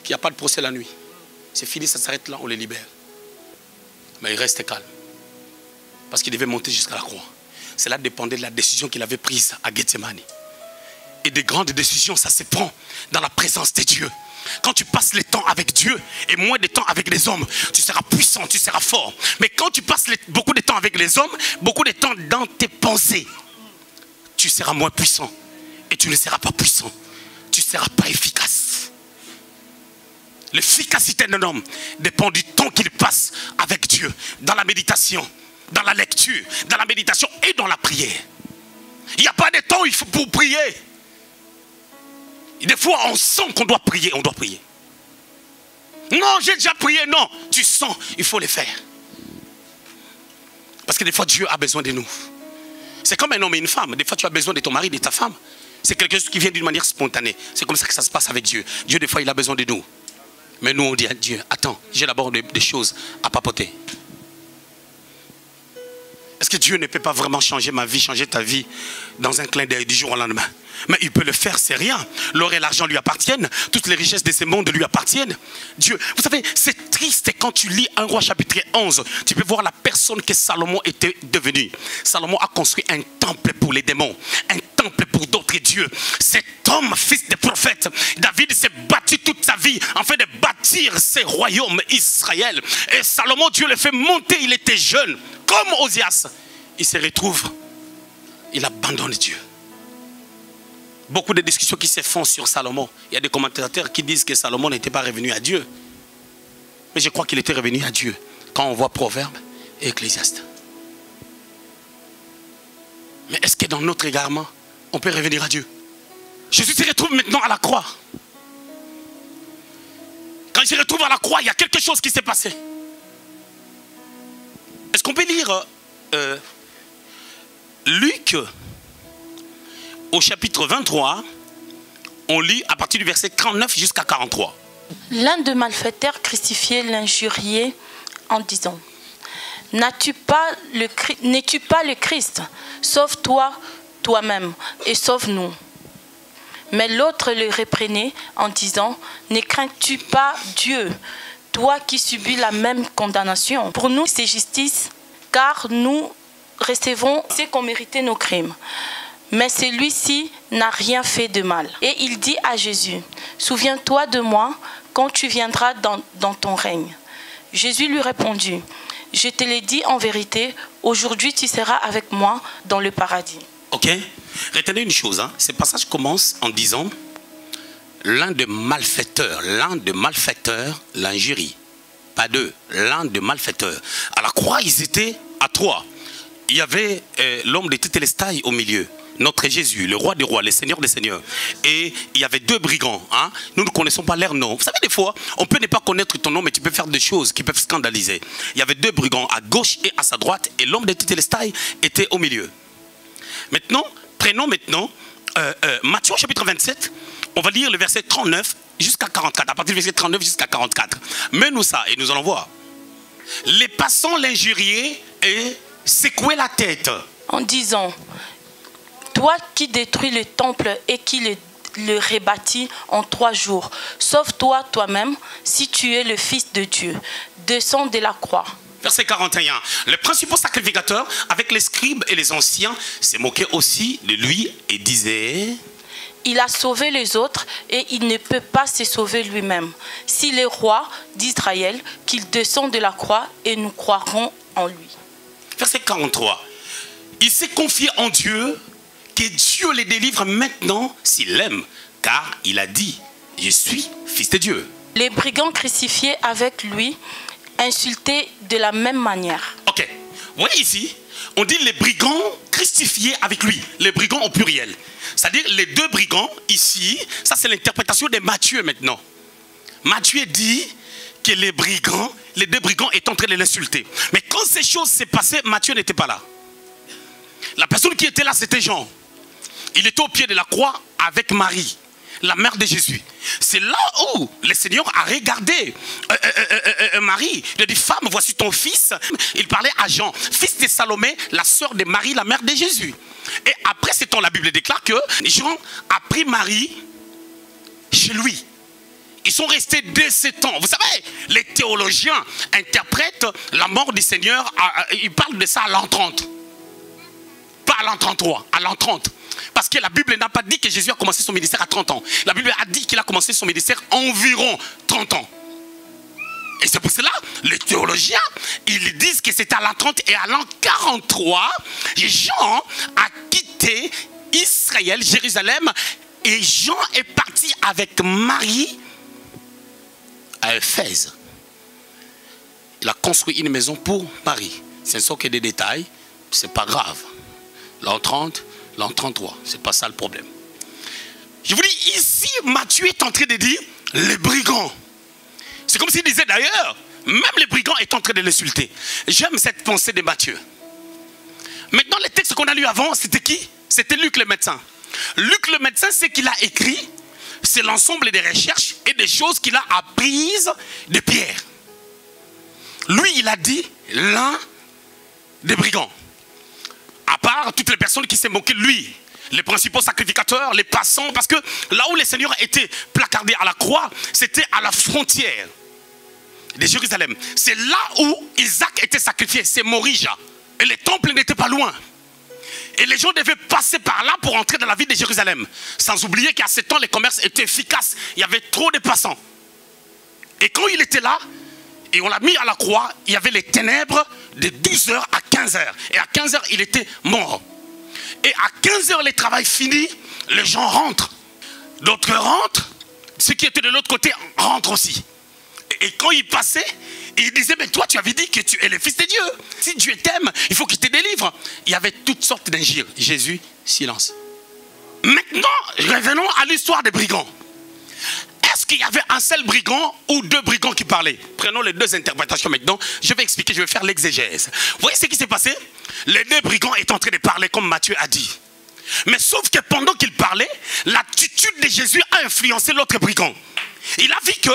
Qu'il n'y a pas de procès la nuit. C'est fini, ça s'arrête là, on les libère. Mais il reste calme. Parce qu'il devait monter jusqu'à la croix. Cela dépendait de la décision qu'il avait prise à Gethsemane. Et des grandes décisions, ça se prend dans la présence de Dieu. Quand tu passes le temps avec Dieu et moins de temps avec les hommes, tu seras puissant, tu seras fort. Mais quand tu passes beaucoup de temps avec les hommes, beaucoup de temps dans tes pensées, tu seras moins puissant. Et tu ne seras pas puissant. Tu ne seras pas efficace. L'efficacité d'un homme dépend du temps qu'il passe avec Dieu. Dans la méditation, dans la lecture, dans la méditation et dans la prière. Il n'y a pas de temps où il faut pour prier. Des fois, on sent qu'on doit prier, on doit prier. Non, j'ai déjà prié, non. Tu sens, il faut le faire. Parce que des fois, Dieu a besoin de nous. C'est comme un homme et une femme. Des fois, tu as besoin de ton mari, de ta femme. C'est quelque chose qui vient d'une manière spontanée. C'est comme ça que ça se passe avec Dieu. Dieu, des fois, il a besoin de nous. Mais nous, on dit à Dieu, attends, j'ai d'abord des choses à papoter. Est-ce que Dieu ne peut pas vraiment changer ma vie, changer ta vie dans un clin d'œil du jour au lendemain? Mais il peut le faire, c'est rien. L'or et l'argent lui appartiennent. Toutes les richesses de ce monde lui appartiennent. Dieu, vous savez, c'est triste quand tu lis 1 Roi chapitre 11. Tu peux voir la personne que Salomon était devenu. Salomon a construit un temple pour les démons. Un temple pour d'autres dieux. Cet homme, fils de prophète, David s'est battu toute sa vie afin de bâtir ce royaume Israël. Et Salomon, Dieu le fait monter, il était jeune. Comme Osias, il se retrouve, il abandonne Dieu. Beaucoup de discussions qui se font sur Salomon. Il y a des commentateurs qui disent que Salomon n'était pas revenu à Dieu. Mais je crois qu'il était revenu à Dieu quand on voit Proverbes et Ecclésiaste. Mais est-ce que dans notre égarement, on peut revenir à Dieu? Jésus se retrouve maintenant à la croix. Quand il se retrouve à la croix, il y a quelque chose qui s'est passé. Est-ce qu'on peut lire Luc au chapitre 23, on lit à partir du verset 39 jusqu'à 43. L'un des malfaiteurs crucifiés l'injuriait en disant, n'es-tu pas le Christ? Sauve-toi toi-même et sauve-nous. » Mais l'autre le reprenait en disant, « Ne crains-tu pas Dieu, toi qui subis la même condamnation? Pour nous, c'est justice, car nous recevons ce qu'ont mérité nos crimes. Mais celui-ci n'a rien fait de mal. » Et il dit à Jésus, « Souviens-toi de moi quand tu viendras dans ton règne. » Jésus lui répondit, « Je te l'ai dit en vérité, aujourd'hui tu seras avec moi dans le paradis. » Ok. Retenez une chose, hein. Ce passage commence en disant l'un des malfaiteurs l'injurie. Pas deux, l'un des malfaiteurs. À la croix, ils étaient à trois. Il y avait l'homme de Tétélestai au milieu. Notre Jésus, le roi des rois, le Seigneur des seigneurs. Et il y avait deux brigands. Hein? Nous ne connaissons pas leur nom. Vous savez, des fois, on peut ne pas connaître ton nom, mais tu peux faire des choses qui peuvent scandaliser. Il y avait deux brigands à gauche et à sa droite. Et l'homme de Tétélestai était au milieu. Maintenant, prenons Matthieu chapitre 27. On va lire le verset 39 jusqu'à 44. À partir du verset 39 jusqu'à 44. Mets-nous ça et nous allons voir. Les passants l'injuriaient et secouaient la tête. En disant, toi qui détruis le temple et qui le rebâtis en 3 jours, sauve-toi toi-même si tu es le Fils de Dieu. Descends de la croix. Verset 41. Les principaux sacrificateurs, avec les scribes et les anciens, se moquaient aussi de lui et disaient, il a sauvé les autres et il ne peut pas se sauver lui-même. S'il est roi d'Israël, qu'il descende de la croix et nous croirons en lui. Verset 43. Il s'est confié en Dieu, que Dieu les délivre maintenant s'il l'aime, car il a dit, je suis fils de Dieu. Les brigands crucifiés avec lui insultés de la même manière. Ok, vous voyez ici, on dit les brigands crucifiés avec lui, les brigands au pluriel. C'est-à-dire les deux brigands ici, ça c'est l'interprétation de Matthieu maintenant. Matthieu dit que les deux brigands étaient en train de l'insulter. Mais quand ces choses s'est passées, Matthieu n'était pas là. La personne qui était là, c'était Jean. Il était au pied de la croix avec Marie, la mère de Jésus. C'est là où le Seigneur a regardé Marie. Il a dit, femme, voici ton fils. Il parlait à Jean, fils de Salomé, la sœur de Marie, la mère de Jésus. Et après, c'est quand la Bible déclare que Jean a pris Marie chez lui. Ils sont restés dès 7 ans. Vous savez, les théologiens interprètent la mort du Seigneur, ils parlent de ça à l'an 30. Pas à l'an 33, à l'an 30. Parce que la Bible n'a pas dit que Jésus a commencé son ministère à 30 ans. La Bible a dit qu'il a commencé son ministère environ 30 ans. Et c'est pour cela, les théologiens, ils disent que c'était à l'an 30 et à l'an 43, Jean a quitté Israël, Jérusalem, et Jean est parti avec Marie à Éphèse. Il a construit une maison pour Marie. Ce ne sont que des détails, c'est pas grave. L'an 30, l'an 33, c'est pas ça le problème. Je vous dis, ici, Matthieu est en train de dire les brigands. C'est comme s'il disait d'ailleurs, même les brigands est en train de l'insulter. J'aime cette pensée de Matthieu. Maintenant, les textes qu'on a lus avant, c'était qui? C'était Luc le médecin. Luc le médecin, ce qu'il a écrit, c'est l'ensemble des recherches et des choses qu'il a apprises de Pierre. Lui, il a dit l'un des brigands. À part toutes les personnes qui s'est moquées de lui, les principaux sacrificateurs, les passants, parce que là où le Seigneur était placardé à la croix, c'était à la frontière de Jérusalem. C'est là où Isaac était sacrifié, c'est Morija. Et les temples n'étaient pas loin. Et les gens devaient passer par là pour entrer dans la ville de Jérusalem. Sans oublier qu'à ce temps, les commerces étaient efficaces. Il y avait trop de passants. Et quand il était là, et on l'a mis à la croix, il y avait les ténèbres de 12h à 15h. Et à 15h, il était mort. Et à 15h, le travail fini, les gens rentrent. D'autres rentrent, ceux qui étaient de l'autre côté rentrent aussi. Et quand ils passaient, ils disaient, mais toi tu avais dit que tu es le Fils de Dieu. Si Dieu t'aime, il faut qu'il te délivre. Il y avait toutes sortes d'injures. Jésus, silence. Maintenant, revenons à l'histoire des brigands. Est-ce qu'il y avait un seul brigand ou deux brigands qui parlaient? Prenons les deux interprétations maintenant. Je vais expliquer, je vais faire l'exégèse. Vous voyez ce qui s'est passé? Les deux brigands étaient en train de parler comme Matthieu a dit. Mais sauf que pendant qu'il parlait, l'attitude de Jésus a influencé l'autre brigand. Il a vu que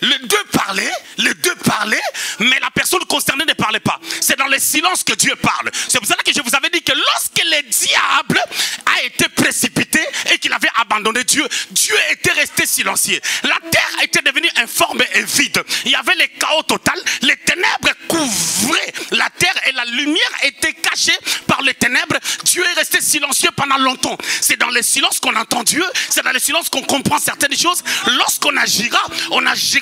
Les deux parlaient, mais la personne concernée ne parlait pas. C'est dans le silence que Dieu parle. C'est pour ça que je vous avais dit que lorsque le diable a été précipité et qu'il avait abandonné Dieu, Dieu était resté silencieux. La terre était devenue informe et vide. Il y avait le chaos total. Les ténèbres couvraient la terre et la lumière était cachée par les ténèbres. Dieu est resté silencieux pendant longtemps. C'est dans le silence qu'on entend Dieu. C'est dans le silence qu'on comprend certaines choses. Lorsqu'on agira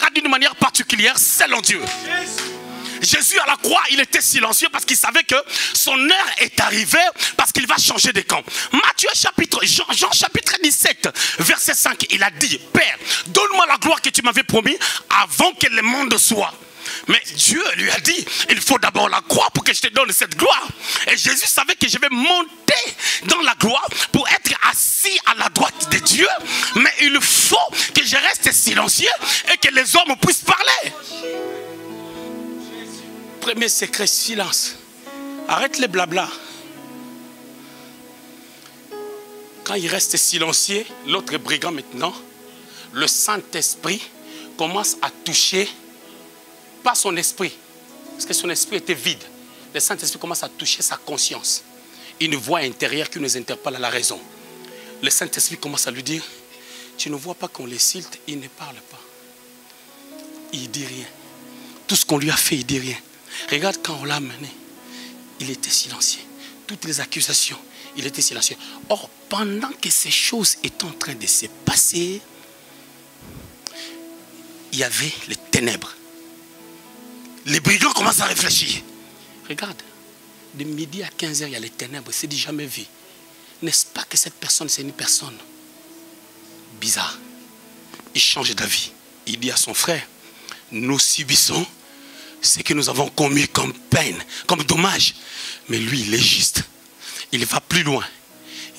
d'une manière particulière selon Dieu. Jésus à la croix, il était silencieux parce qu'il savait que son heure est arrivée, parce qu'il va changer de camp. Jean chapitre 17, verset 5, il a dit, Père, donne-moi la gloire que tu m'avais promis avant que le monde soit. Mais Dieu lui a dit, il faut d'abord la croix pour que je te donne cette gloire. Et Jésus savait que je vais monter dans la gloire pour être assis à la droite de Dieu. Mais il faut que je reste silencieux et que les hommes puissent parler. Premier secret, silence. Arrête les blabla. Quand il reste silencieux, l'autre brigand maintenant, le Saint-Esprit commence à toucher, pas son esprit, parce que son esprit était vide. Le Saint-Esprit commence à toucher sa conscience. Une voix intérieure qui nous interpelle à la raison. Le Saint-Esprit commence à lui dire, tu ne vois pas qu'on les cilte, il ne parle pas. Il ne dit rien. Tout ce qu'on lui a fait, il ne dit rien. Regarde quand on l'a amené, il était silencieux. Toutes les accusations, il était silencieux. Or, pendant que ces choses étaient en train de se passer, il y avait les ténèbres. Les brigands commencent à réfléchir. Regarde, de midi à 15h, il y a les ténèbres, c'est du jamais vu. N'est-ce pas que cette personne, c'est une personne bizarre? Il change d'avis. Il dit à son frère, nous subissons ce que nous avons commis comme peine, comme dommage. Mais lui, il est juste. Il va plus loin.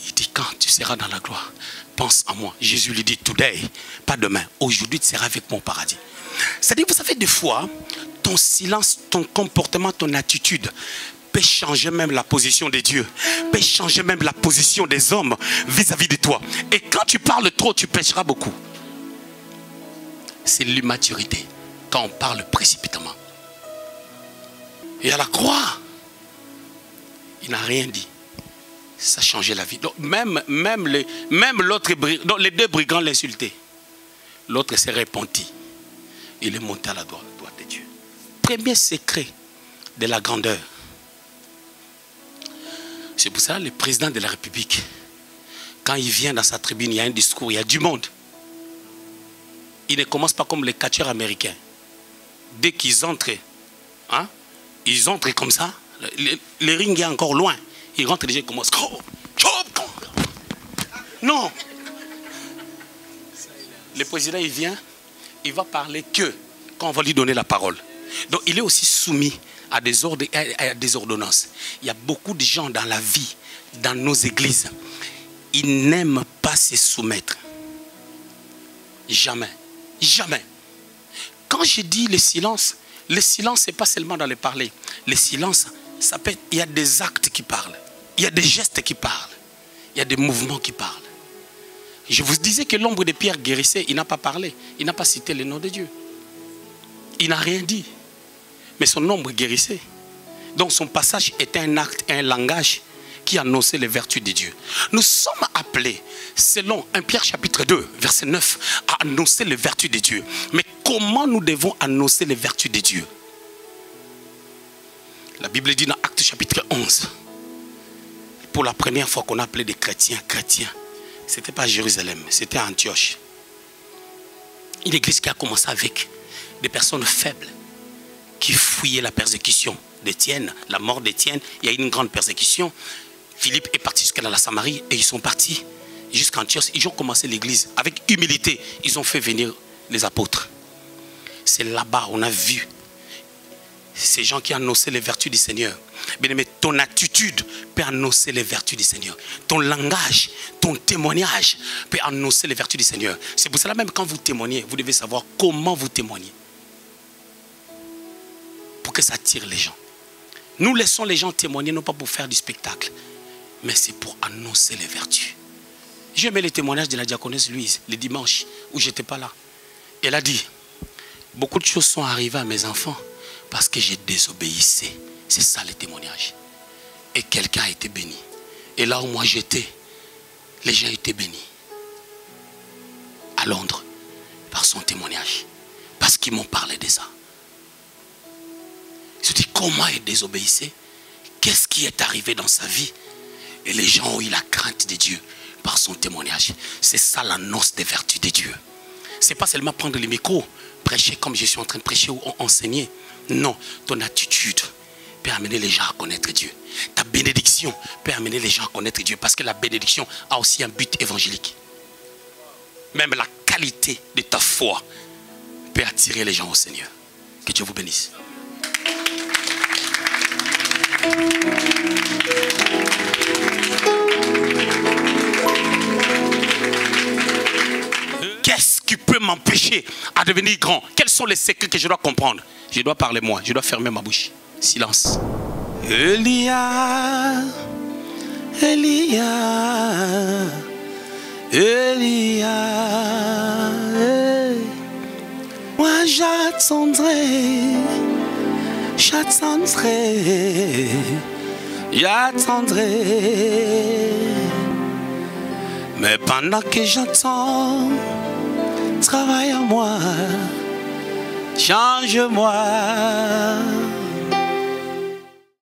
Il dit, quand tu seras dans la gloire, pense à moi. Jésus lui dit, today, pas demain. Aujourd'hui, tu seras avec moi au paradis. C'est-à-dire, vous savez, des fois, ton silence, ton comportement, ton attitude peut changer même la position de Dieu, peut changer même la position des hommes vis-à-vis de toi. Et quand tu parles trop, tu pécheras beaucoup. C'est l'immaturité, quand on parle précipitamment. Et à la croix, il n'a rien dit. Ça a changé la vie. Donc même l'autre, les deux brigands l'insultaient. L'autre s'est repenti. Il est monté à la droite de Dieu. Premier secret de la grandeur. C'est pour ça que le président de la République, quand il vient dans sa tribune, il y a un discours, il y a du monde. Il ne commence pas comme les catcheurs américains. Dès qu'ils entrent, hein, ils entrent comme ça, le ring est encore loin. Ils rentrent déjà, ils commencent. Non. Le président, il vient, il va parler que quand on va lui donner la parole. Donc il est aussi soumis à des ordres et à des ordonnances. Il y a beaucoup de gens dans la vie, dans nos églises, ils n'aiment pas se soumettre. Jamais. Jamais. Quand je dis le silence, ce n'est pas seulement dans le parler. Le silence, ça peut être, il y a des actes qui parlent. Il y a des gestes qui parlent. Il y a des mouvements qui parlent. Je vous disais que l'ombre de Pierre guérissait, il n'a pas parlé. Il n'a pas cité le nom de Dieu. Il n'a rien dit. Mais son ombre guérissait. Donc son passage était un acte, un langage qui annonçait les vertus de Dieu. Nous sommes appelés, selon 1 Pierre chapitre 2, verset 9, à annoncer les vertus de Dieu. Mais comment nous devons annoncer les vertus de Dieu? La Bible dit dans Actes chapitre 11, pour la première fois qu'on a appelé des chrétiens, ce n'était pas à Jérusalem, c'était à Antioche. Une église qui a commencé avec des personnes faibles qui fouillaient la persécution d'Étienne, la mort d'Étienne. Il y a eu une grande persécution. Philippe est parti jusqu'à la Samarie et ils sont partis jusqu'à Antioche. Ils ont commencé l'église avec humilité. Ils ont fait venir les apôtres. C'est là-bas on a vu ces gens qui annonçaient les vertus du Seigneur. Bien aimé, ton attitude peut annoncer les vertus du Seigneur. Ton langage, ton témoignage peut annoncer les vertus du Seigneur. C'est pour cela même quand vous témoignez, vous devez savoir comment vous témoignez. Pour que ça attire les gens. Nous laissons les gens témoigner, non pas pour faire du spectacle, mais c'est pour annoncer les vertus. J'ai aimé les témoignages de la diaconesse Louise, le dimanche, où je n'étais pas là. Elle a dit, Beaucoup de choses sont arrivées à mes enfants parce que j'ai désobéissé. C'est ça le témoignage. Et quelqu'un a été béni. Et là où moi j'étais, les gens étaient bénis. À Londres, par son témoignage. Parce qu'ils m'ont parlé de ça. Je dis, comment il désobéissait? Qu'est-ce qui est arrivé dans sa vie? Et les gens ont eu la crainte de Dieu par son témoignage. C'est ça l'annonce des vertus de Dieu. Ce n'est pas seulement prendre le micro, prêcher comme je suis en train de prêcher ou enseigner. Non, ton attitude peut amener les gens à connaître Dieu. Ta bénédiction peut amener les gens à connaître Dieu. Parce que la bénédiction a aussi un but évangélique. Même la qualité de ta foi peut attirer les gens au Seigneur. Que Dieu vous bénisse. Qu'est-ce qui peut m'empêcher à devenir grand? Quels sont les secrets que je dois comprendre? Je dois parler moi, je dois fermer ma bouche. Silence. Elia, Elia, Elia, moi j'attendrai, j'attendrai, j'attendrai. Mais pendant que j'attends, travaille en moi, change-moi.